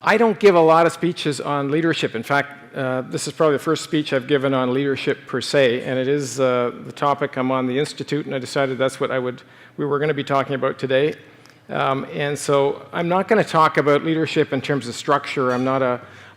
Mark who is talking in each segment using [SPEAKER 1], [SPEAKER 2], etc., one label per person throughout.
[SPEAKER 1] I don't give a lot of speeches on leadership. In fact, this is probably the first speech I've given on leadership per se, and it is the topic I'm on the Institute, and I decided that's what we were going to be talking about today. And so I'm not going to talk about leadership in terms of structure. I'm not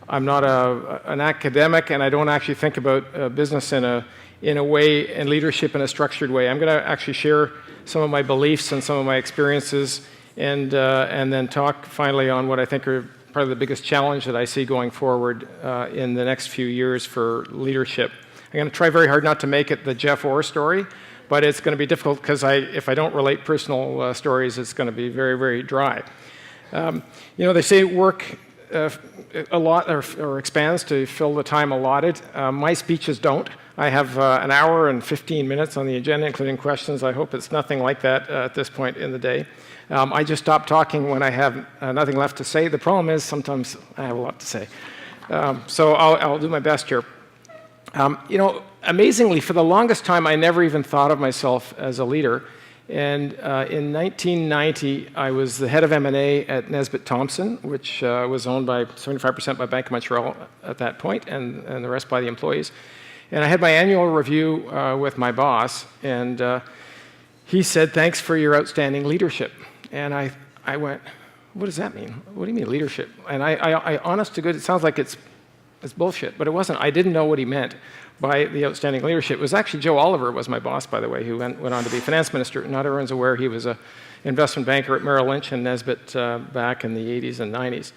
[SPEAKER 1] an academic, and I don't actually think about business in a way, and leadership in a structured way. I'm going to actually share some of my beliefs and some of my experiences, and then talk finally on what I think are probably the biggest challenge that I see going forward in the next few years for leadership. I'm going to try very hard not to make it the Jeff Orr story, but it's going to be difficult because if I don't relate personal stories, it's going to be very, very dry. They say work a lot or expands to fill the time allotted. My speeches don't. I have an hour and 15 minutes on the agenda, including questions. I hope it's nothing like that at this point in the day. I just stop talking when I have nothing left to say. The problem is sometimes I have a lot to say. So I'll do my best here. Amazingly, for the longest time, I never even thought of myself as a leader. And in 1990, I was the head of M&A at Nesbitt Thompson, which was owned by 75% by Bank of Montreal at that point, and the rest by the employees. And I had my annual review with my boss, and he said, "Thanks for your outstanding leadership." And I went, "What does that mean? What do you mean leadership?" And I honest to goodness, it sounds like it's bullshit, but it wasn't. I didn't know what he meant by the outstanding leadership. It was actually Joe Oliver was my boss, by the way, who went on to be finance minister. Not everyone's aware he was an investment banker at Merrill Lynch and Nesbitt back in the 80s and 90s.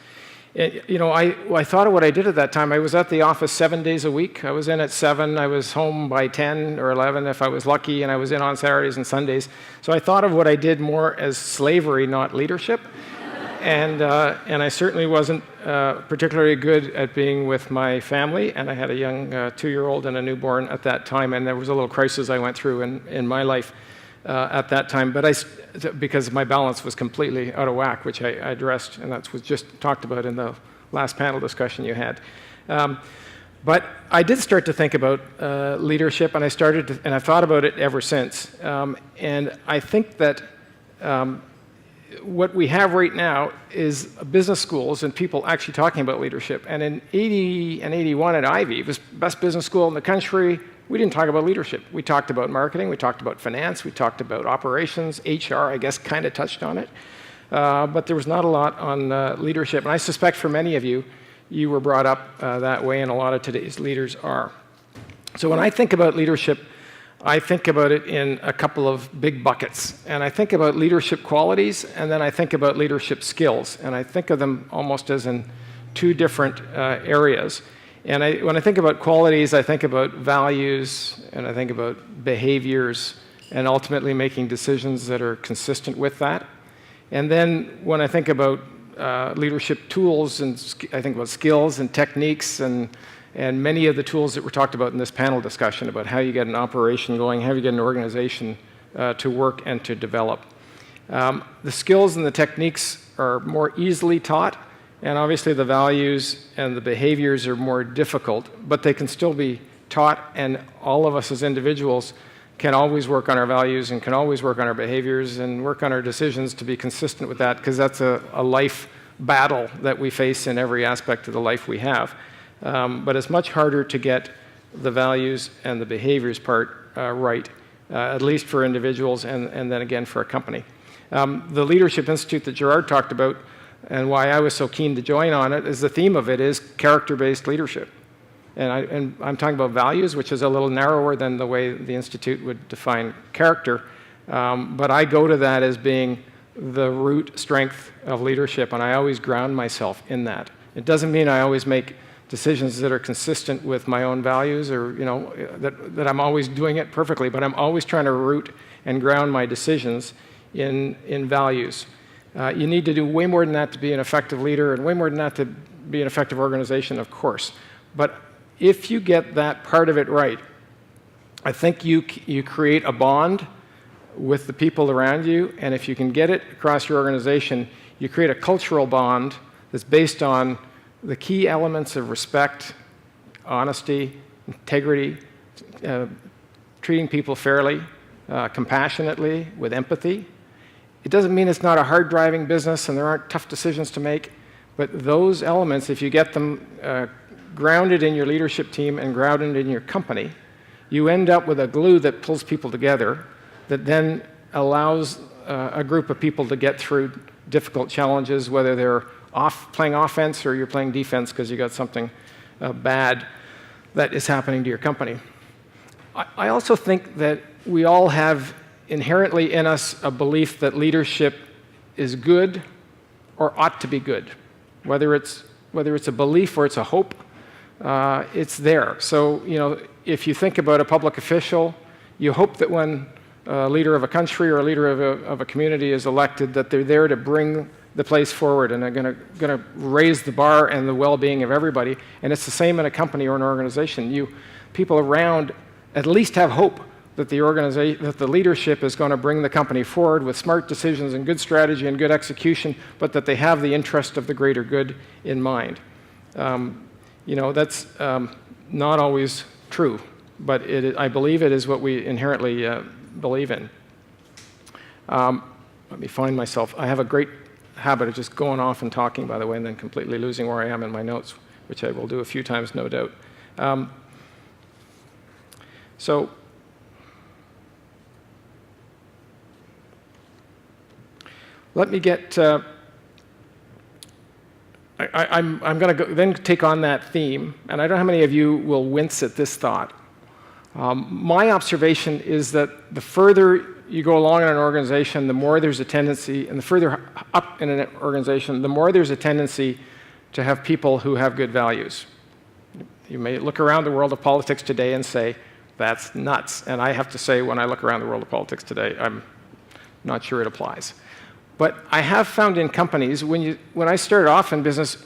[SPEAKER 1] I thought of what I did at that time. I was at the office 7 days a week. I was in at 7. I was home by 10 or 11 if I was lucky, and I was in on Saturdays and Sundays. So I thought of what I did more as slavery, not leadership. And I certainly wasn't particularly good at being with my family, and I had a young 2-year-old and a newborn at that time, and there was a little crisis I went through in my life at that time, but because my balance was completely out of whack, which I addressed, and that was just talked about in the last panel discussion you had. But I did start to think about leadership, and and I've thought about it ever since. And I think that what we have right now is business schools and people actually talking about leadership. And in 80 and 81 at Ivey, it was the best business school in the country. We didn't talk about leadership. We talked about marketing, we talked about finance, we talked about operations, HR, I guess, kind of touched on it. But there was not a lot on leadership. And I suspect for many of you, you were brought up that way, and a lot of today's leaders are. So when I think about leadership, I think about it in a couple of big buckets. And I think about leadership qualities, and then I think about leadership skills. And I think of them almost as in two different areas. And when I think about qualities, I think about values, and I think about behaviors, and ultimately making decisions that are consistent with that. And then when I think about leadership tools, and I think about skills and techniques, and many of the tools that were talked about in this panel discussion about how you get an operation going, how you get an organization to work and to develop. The skills and the techniques are more easily taught, and obviously the values and the behaviors are more difficult, but they can still be taught, and all of us as individuals can always work on our values and can always work on our behaviors and work on our decisions to be consistent with that, because that's a life battle that we face in every aspect of the life we have. But it's much harder to get the values and the behaviors part right, at least for individuals and then again for a company. The Leadership Institute that Gerard talked about, and why I was so keen to join on it, is the theme of it is character-based leadership. And I'm talking about values, which is a little narrower than the way the Institute would define character. But I go to that as being the root strength of leadership, and I always ground myself in that. It doesn't mean I always make decisions that are consistent with my own values, or that I'm always doing it perfectly, but I'm always trying to root and ground my decisions in values. You need to do way more than that to be an effective leader, and way more than that to be an effective organization, of course. But if you get that part of it right, I think you create a bond with the people around you, and if you can get it across your organization, you create a cultural bond that's based on the key elements of respect, honesty, integrity, treating people fairly, compassionately, with empathy. It doesn't mean it's not a hard-driving business and there aren't tough decisions to make, But those elements, if you get them grounded in your leadership team and grounded in your company, you end up with a glue that pulls people together that then allows a group of people to get through difficult challenges, whether they're playing offense or you're playing defense because you got something bad that is happening to your company. I also think that we all have inherently in us a belief that leadership is good or ought to be good. Whether it's a belief or it's a hope, it's there. So, if you think about a public official, you hope that when a leader of a country or a leader of a community is elected, that they're there to bring the place forward and are going to raise the bar and the well-being of everybody. And it's the same in a company or an organization. People around at least have hope that the leadership is going to bring the company forward with smart decisions and good strategy and good execution, but that they have the interest of the greater good in mind. That's not always true, but I believe it is what we inherently believe in. Let me find myself. I have a great habit of just going off and talking, by the way, and then completely losing where I am in my notes, which I will do a few times, no doubt. Let me get. I'm going to then take on that theme, and I don't know how many of you will wince at this thought. My observation is that the further you go along in an organization, the more there's a tendency, and the further up in an organization, the more there's a tendency to have people who have good values. You may look around the world of politics today and say, that's nuts. And I have to say, when I look around the world of politics today, I'm not sure it applies. But I have found in companies, when I started off in business,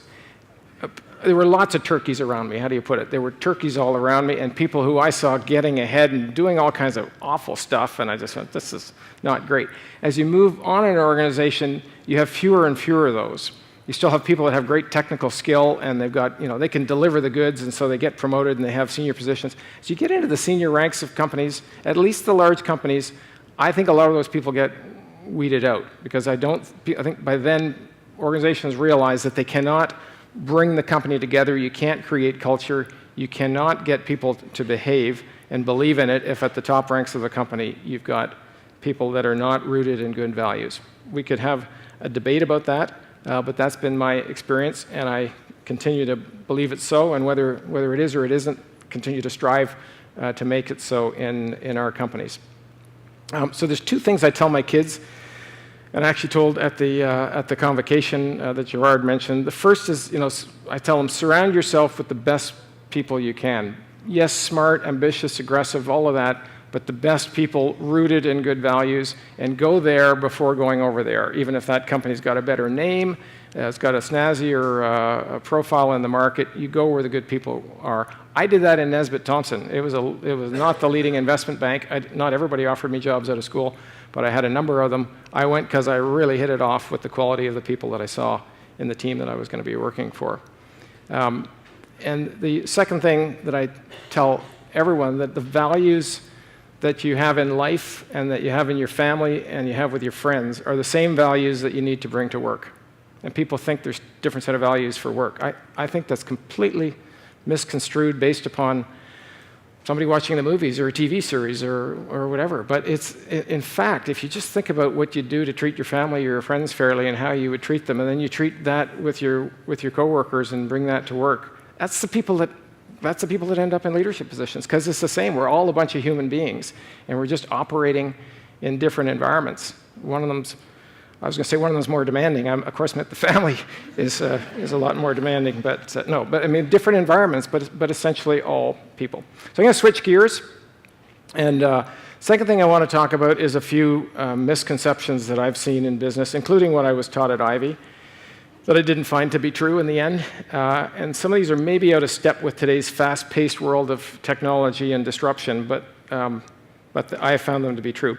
[SPEAKER 1] there were lots of turkeys around me. How do you put it? There were turkeys all around me and people who I saw getting ahead and doing all kinds of awful stuff, and I just went, this is not great. As you move on in an organization, you have fewer and fewer of those. You still have people that have great technical skill, and they've got, they can deliver the goods, and so they get promoted and they have senior positions. As you get into the senior ranks of companies, at least the large companies, I think a lot of those people get weeded out, because I think by then organizations realize that they cannot bring the company together. You can't create culture. You cannot get people to behave and believe in it if at the top ranks of the company you've got people that are not rooted in good values. We could have a debate about that, but that's been my experience, and I continue to believe it's so, and whether it is or it isn't, continue to strive to make it so in our companies. So there's two things I tell my kids, and I actually told at the convocation that Gerard mentioned. The first is, I tell them, surround yourself with the best people you can. Yes, smart, ambitious, aggressive, all of that, but the best people rooted in good values, and go there before going over there. Even if that company's got a better name, it's got a snazzier a profile in the market, you go where the good people are. I did that in Nesbitt Thompson. It was not the leading investment bank. Not everybody offered me jobs out of school, but I had a number of them. I went because I really hit it off with the quality of the people that I saw in the team that I was going to be working for. And the second thing that I tell everyone, that the values that you have in life and that you have in your family and you have with your friends are the same values that you need to bring to work. And people think there's a different set of values for work. I think that's completely misconstrued based upon somebody watching the movies or a TV series or whatever. But in fact, if you just think about what you do to treat your family or your friends fairly and how you would treat them, and then you treat that with your coworkers and bring that to work, that's the people that end up in leadership positions, because it's the same. We're all a bunch of human beings, and we're just operating in different environments. One of them's more demanding. Of course, the family is a lot more demanding, but I mean, different environments, but essentially all people. So I'm going to switch gears, and second thing I want to talk about is a few misconceptions that I've seen in business, including what I was taught at Ivey, that I didn't find to be true in the end. And some of these are maybe out of step with today's fast-paced world of technology and disruption, but I have found them to be true.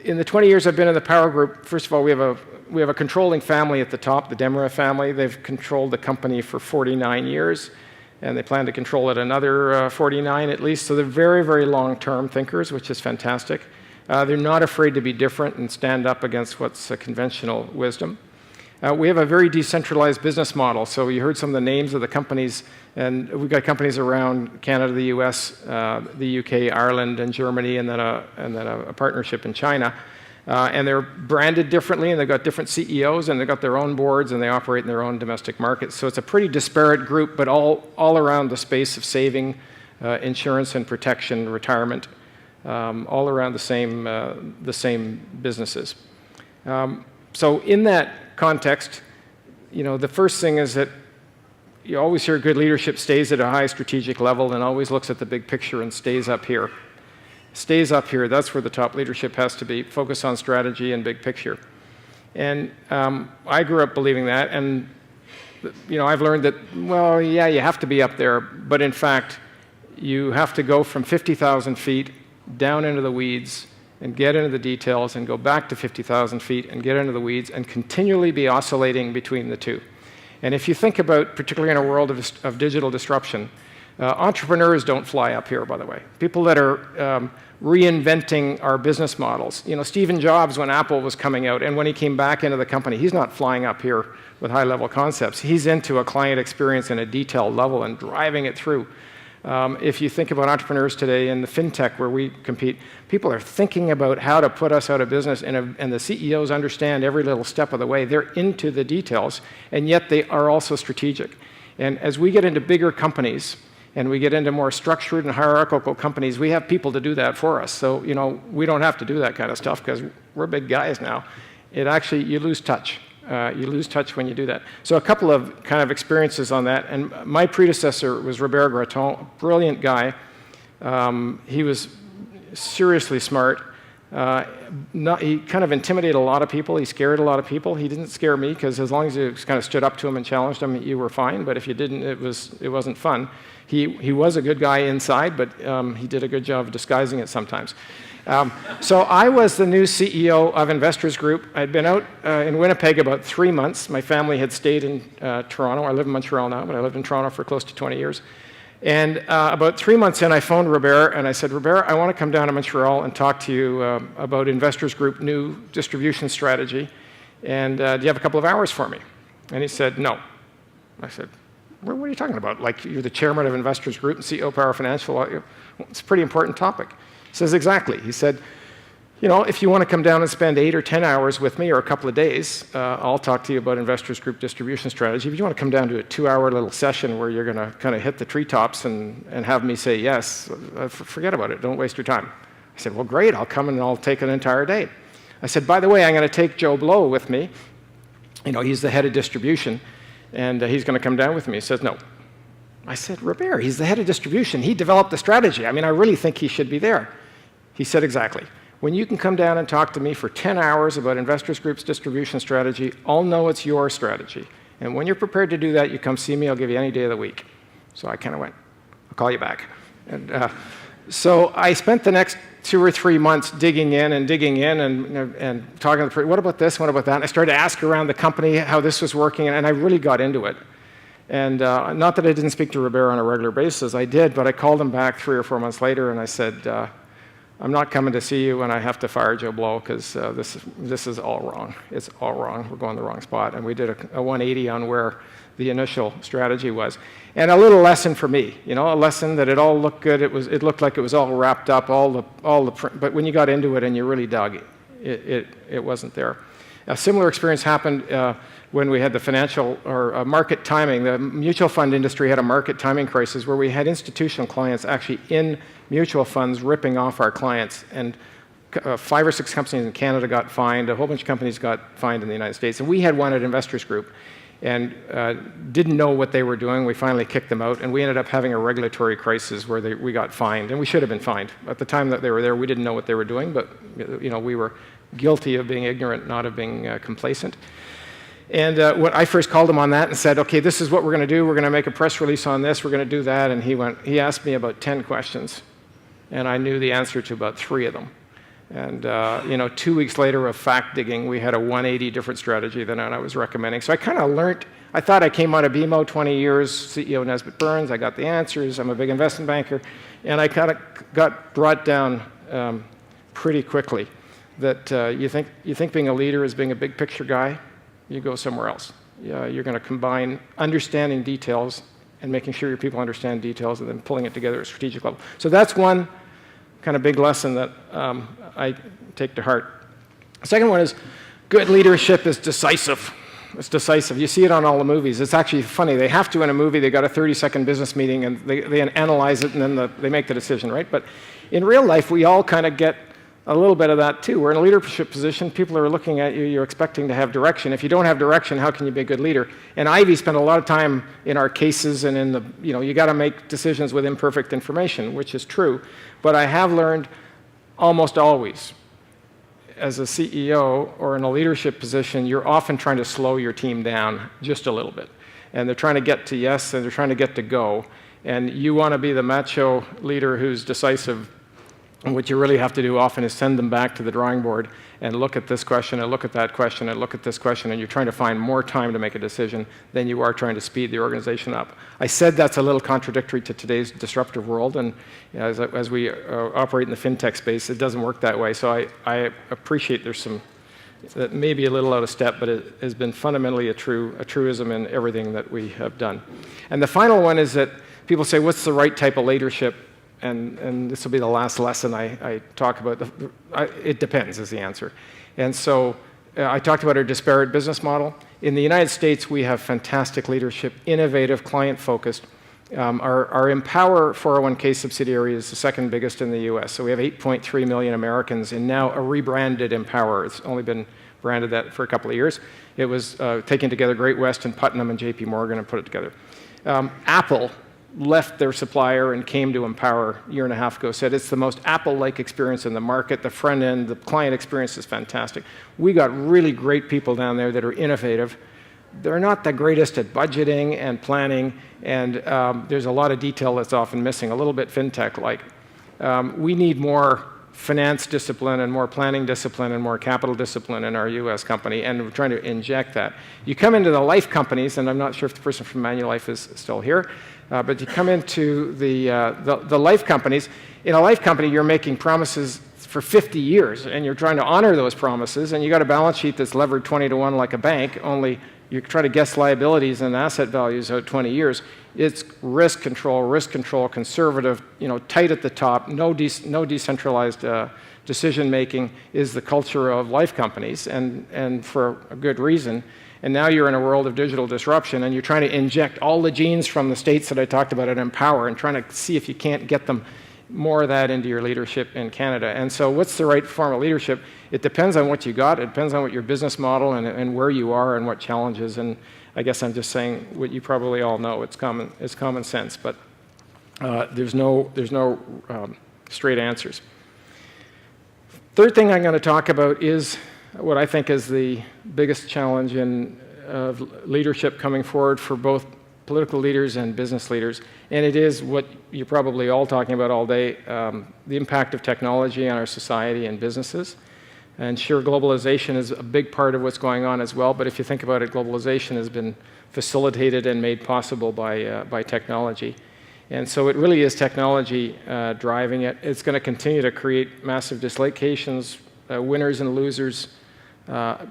[SPEAKER 1] In the 20 years I've been in the Power Group, first of all, we have a controlling family at the top, the Demera family. They've controlled the company for 49 years, and they plan to control it another 49 at least. So they're very, very long-term thinkers, which is fantastic. They're not afraid to be different and stand up against what's conventional wisdom. We have a very decentralized business model. So you heard some of the names of the companies, and we've got companies around Canada, the US, the UK, Ireland, and Germany, and then a partnership in China. And they're branded differently, and they've got different CEOs, and they've got their own boards, and they operate in their own domestic markets. So it's a pretty disparate group, but all around the space of saving, insurance and protection, retirement, all around the same businesses. So in that context, the first thing is that you always hear good leadership stays at a high strategic level and always looks at the big picture and stays up here. Stays up here, that's where the top leadership has to be, focus on strategy and big picture. And I grew up believing that, and I've learned that, well, yeah, you have to be up there, but in fact, you have to go from 50,000 feet down into the weeds and get into the details and go back to 50,000 feet and get into the weeds and continually be oscillating between the two. And if you think about, particularly in a world of digital disruption, entrepreneurs don't fly up here, by the way. People that are reinventing our business models. Stephen Jobs, when Apple was coming out, and when he came back into the company, he's not flying up here with high-level concepts. He's into a client experience in a detailed level and driving it through. If you think about entrepreneurs today in the fintech where we compete, people are thinking about how to put us out of business, and the CEOs understand every little step of the way. They're into the details, and yet they are also strategic. And as we get into bigger companies, and we get into more structured and hierarchical companies, we have people to do that for us. So, we don't have to do that kind of stuff because we're big guys now. You lose touch. You lose touch when you do that. So a couple of kind of experiences on that. And my predecessor was Robert Gratton, a brilliant guy. He was seriously smart. He kind of intimidated a lot of people. He scared a lot of people. He didn't scare me because as long as you kind of stood up to him and challenged him, you were fine. But if you didn't, it wasn't fun. He was a good guy inside, but he did a good job of disguising it sometimes. So I was the new CEO of Investors Group. I'd been out in Winnipeg about 3 months. My family had stayed in Toronto. I live in Montreal now, but I lived in Toronto for close to 20 years. And about 3 months in, I phoned Robert, and I said, Robert, I want to come down to Montreal and talk to you about Investors Group new distribution strategy. And do you have a couple of hours for me? And he said, no. I said, what are you talking about? Like, you're the chairman of Investors Group and CEO of Power Financial. It's a pretty important topic. He says, exactly. He said, if you want to come down and spend 8 or 10 hours with me or a couple of days, I'll talk to you about Investors Group distribution strategy. If you want to come down to a 2-hour little session where you're going to kind of hit the treetops and have me say yes, forget about it. Don't waste your time. I said, well, great. I'll come and I'll take an entire day. I said, by the way, I'm going to take Joe Blow with me. He's the head of distribution, and he's going to come down with me. He says, no. I said, Robert, he's the head of distribution. He developed the strategy. I really think he should be there. He said, exactly. When you can come down and talk to me for 10 hours about Investors Group's distribution strategy, I'll know it's your strategy. And when you're prepared to do that, you come see me. I'll give you any day of the week. So I kind of went, I'll call you back. And so I spent the next 2 or 3 months digging in and talking to the what about this, what about that? And I started to ask around the company how this was working, and I really got into it. And not that I didn't speak to Robert on a regular basis, I did, but I called him back 3 or 4 months later, and I said, I'm not coming to see you when I have to fire Joe Blow because this is all wrong. It's all wrong. We're going the wrong spot. And we did a 180 on where the initial strategy was. And a little lesson for me, a lesson that it all looked good. It looked like it was all wrapped up, but when you got into it and you really dug, it wasn't there. A similar experience happened when we had the financial or market timing. The mutual fund industry had a market timing crisis where we had institutional clients actually in mutual funds ripping off our clients. And 5 or 6 companies in Canada got fined. A whole bunch of companies got fined in the United States. And we had one at Investors Group and didn't know what they were doing. We finally kicked them out. And we ended up having a regulatory crisis where we got fined. And we should have been fined. At the time that they were there, we didn't know what they were doing. But we were guilty of being ignorant, not of being complacent. And when I first called him on that and said, okay, this is what we're going to do. We're going to make a press release on this. We're going to do that. And he asked me about 10 questions. And I knew the answer to about 3 of them. And 2 weeks later of fact digging, we had a 180 different strategy than I was recommending. So I kind of learned. I thought I came out of BMO 20 years, CEO Nesbitt Burns. I got the answers. I'm a big investment banker. And I kind of got brought down pretty quickly that you think being a leader is being a big picture guy. you go somewhere else. You're going to combine understanding details and making sure your people understand details and then pulling it together at a strategic level. So that's one kind of big lesson that I take to heart. The second one is good leadership is decisive. It's decisive. You see it on all the movies. It's actually funny. They have to in a movie. They got a 30-second business meeting, and they analyze it, and then they make the decision, right? But in real life, we all kind of get a little bit of that, too. We're in a leadership position. People are looking at you. You're expecting to have direction. If you don't have direction, how can you be a good leader? And Ivey spent a lot of time in our cases and in the, you got to make decisions with imperfect information, which is true. But I have learned almost always, as a CEO or in a leadership position, you're often trying to slow your team down just a little bit. And they're trying to get to yes, and they're trying to get to go. And you want to be the macho leader who's decisive. And what you really have to do often is send them back to the drawing board and look at this question and look at that question and look at this question, and you're trying to find more time to make a decision than you are trying to speed the organization up. I said that's a little contradictory to today's disruptive world, and as we operate in the fintech space, it doesn't work that way. So I appreciate there's some that may be a little out of step, but it has been fundamentally a truism in everything that we have done. And the final one is that people say, what's the right type of leadership? And this will be the last lesson I talk about. It depends is the answer. And so I talked about our disparate business model. In the United States, we have fantastic leadership, innovative, client-focused. Our Empower 401k subsidiary is the second biggest in the US. So we have 8.3 million Americans in now a rebranded Empower. It's only been branded that for a couple of years. It was taking together Great West and Putnam and JP Morgan and put it together. Apple left their supplier and came to Empower a year and a half ago, said it's the most Apple-like experience in the market. The front end, the client experience is fantastic. We got really great people down there that are innovative. They're not the greatest at budgeting and planning, and there's a lot of detail that's often missing, a little bit fintech-like. We need more finance discipline and more planning discipline and more capital discipline in our US company, and we're trying to inject that. You come into the life companies, and I'm not sure if the person from Manulife is still here, but you come into the life companies. In a life company, you're making promises for 50 years, and you're trying to honor those promises, and you got a balance sheet that's levered 20 to 1 like a bank, only you try to guess liabilities and asset values out 20 years. It's risk control, conservative, tight at the top, no decentralized decision-making is the culture of life companies, and for a good reason. And now you're in a world of digital disruption, and you're trying to inject all the genes from the states that I talked about at Empower and trying to see if you can't get them more of that into your leadership in Canada. And so what's the right form of leadership? It depends on what you got. It depends on what your business model and where you are and what challenges. And I guess I'm just saying what you probably all know. It's common sense, but there's no straight answers. Third thing I'm going to talk about is what I think is the biggest challenge in leadership coming forward for both political leaders and business leaders, and it is what you're probably all talking about all day, the impact of technology on our society and businesses. And sure, globalization is a big part of what's going on as well, but if you think about it, globalization has been facilitated and made possible by technology. And so it really is technology driving it. It's going to continue to create massive dislocations, winners and losers.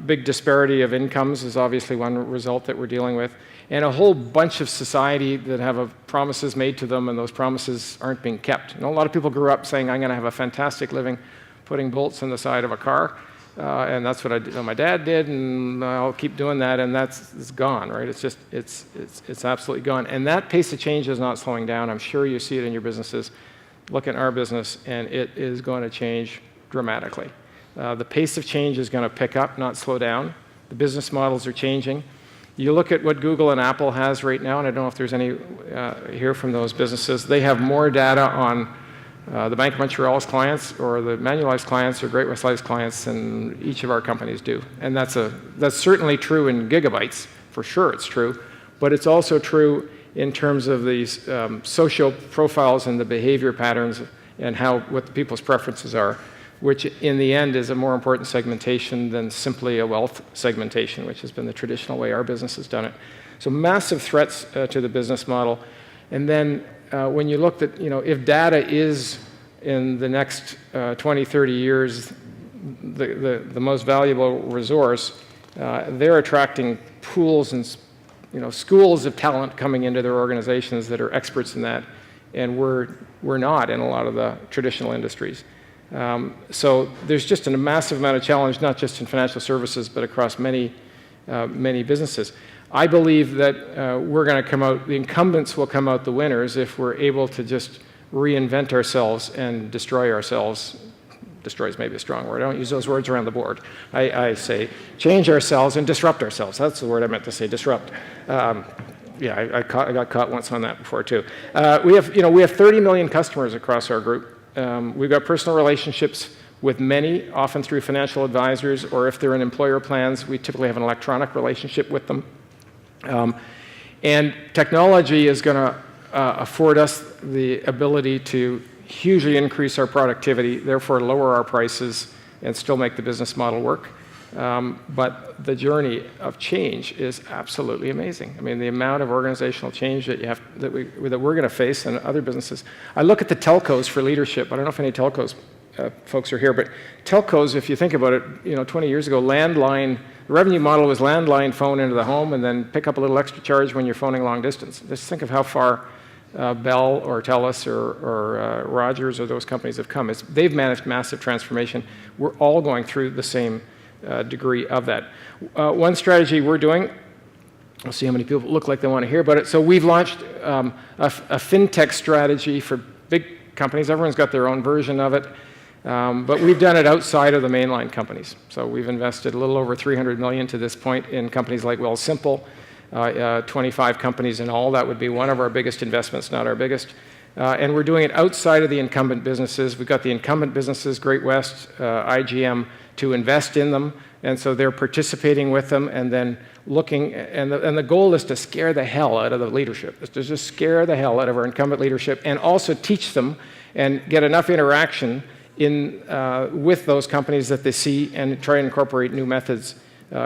[SPEAKER 1] Big disparity of incomes is obviously one result that we're dealing with. And a whole bunch of society that have promises made to them, and those promises aren't being kept. A lot of people grew up saying, I'm going to have a fantastic living putting bolts in the side of a car. And that's what my dad did, and I'll keep doing that, and it's gone, right? It's absolutely gone. And that pace of change is not slowing down. I'm sure you see it in your businesses. Look at our business, and it is going to change dramatically. The pace of change is going to pick up, not slow down. The business models are changing. You look at what Google and Apple has right now, and I don't know if there's any here from those businesses. They have more data on the Bank of Montreal's clients or the Manulife's clients or Great-West Life's clients than each of our companies do. And that's certainly true in gigabytes. For sure it's true. But it's also true in terms of these social profiles and the behavior patterns and what the people's preferences are, which in the end is a more important segmentation than simply a wealth segmentation, which has been the traditional way our business has done it. So massive threats to the business model. And then when you look at, if data is in the next 20, 30 years the most valuable resource, they're attracting pools and schools of talent coming into their organizations that are experts in that, and we're not in a lot of the traditional industries. So there's just a massive amount of challenge, not just in financial services, but across many businesses. I believe that we're going to come out, the incumbents will come out the winners if we're able to just reinvent ourselves and destroy ourselves. Destroy is maybe a strong word. I don't use those words around the board. I say change ourselves and disrupt ourselves. That's the word I meant to say, disrupt. Yeah, I got caught once on that before too. We have 30 million customers across our group. We've got personal relationships with many, often through financial advisors, or if they're in employer plans, we typically have an electronic relationship with them. And technology is going to afford us the ability to hugely increase our productivity, therefore lower our prices, and still make the business model work. But the journey of change is absolutely amazing. I mean, the amount of organizational change that we're going to face in other businesses. I look at the telcos for leadership. I don't know if any telcos folks are here, but telcos, if you think about it, 20 years ago, landline, the revenue model was landline phone into the home and then pick up a little extra charge when you're phoning long distance. Just think of how far Bell or TELUS or Rogers or those companies have come. They've managed massive transformation. We're all going through the same degree of that. One strategy we're doing, I'll see how many people look like they want to hear about it. So we've launched a fintech strategy for big companies. Everyone's got their own version of it. But we've done it outside of the mainline companies. So we've invested a little over $300 million to this point in companies like Wealthsimple, 25 companies in all. That would be one of our biggest investments, not our biggest. And we're doing it outside of the incumbent businesses. We've got the incumbent businesses, Great West, IGM, to invest in them. And so they're participating with them and then looking. And the goal is to scare the hell out of the leadership. Is to just scare the hell out of our incumbent leadership and also teach them and get enough interaction with those companies that they see and try and incorporate new methods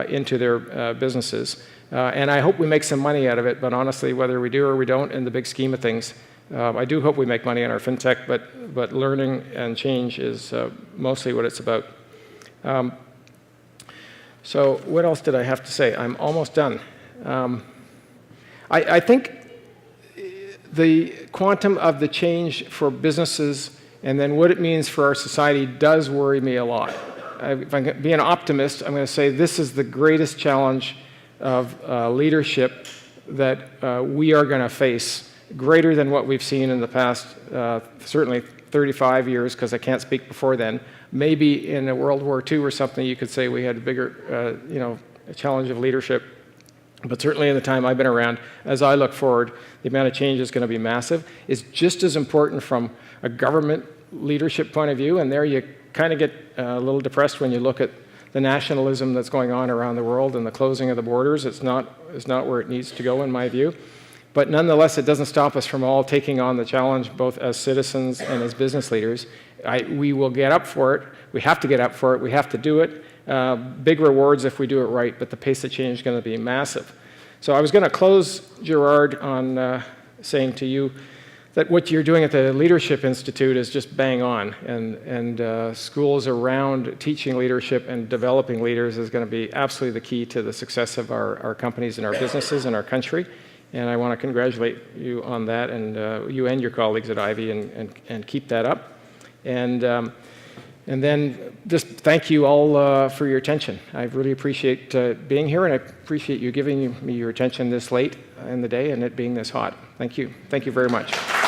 [SPEAKER 1] into their businesses. And I hope we make some money out of it, but honestly, whether we do or we don't, in the big scheme of things, I do hope we make money on our fintech, but learning and change is mostly what it's about. So what else did I have to say? I'm almost done. I think the quantum of the change for businesses and then what it means for our society does worry me a lot. If I'm being an optimist, I'm going to say this is the greatest challenge of leadership that we are going to face, greater than what we've seen in the past, certainly 35 years, because I can't speak before then. Maybe in a World War II or something, you could say we had a bigger, a challenge of leadership. But certainly in the time I've been around, as I look forward, the amount of change is going to be massive. It's just as important from a government leadership point of view, and there you kind of get a little depressed when you look at the nationalism that's going on around the world and the closing of the borders. It's not where it needs to go, in my view. But nonetheless, it doesn't stop us from all taking on the challenge, both as citizens and as business leaders. We will get up for it. We have to get up for it. We have to do it. Big rewards if we do it right, but the pace of change is going to be massive. So I was going to close, Gerard, on saying to you that what you're doing at the Leadership Institute is just bang on, and schools around teaching leadership and developing leaders is going to be absolutely the key to the success of our companies and our businesses and our country. And I want to congratulate you on that, and you and your colleagues at Ivey, and keep that up. And then just thank you all for your attention. I really appreciate being here, and I appreciate you giving me your attention this late in the day and it being this hot. Thank you. Thank you very much.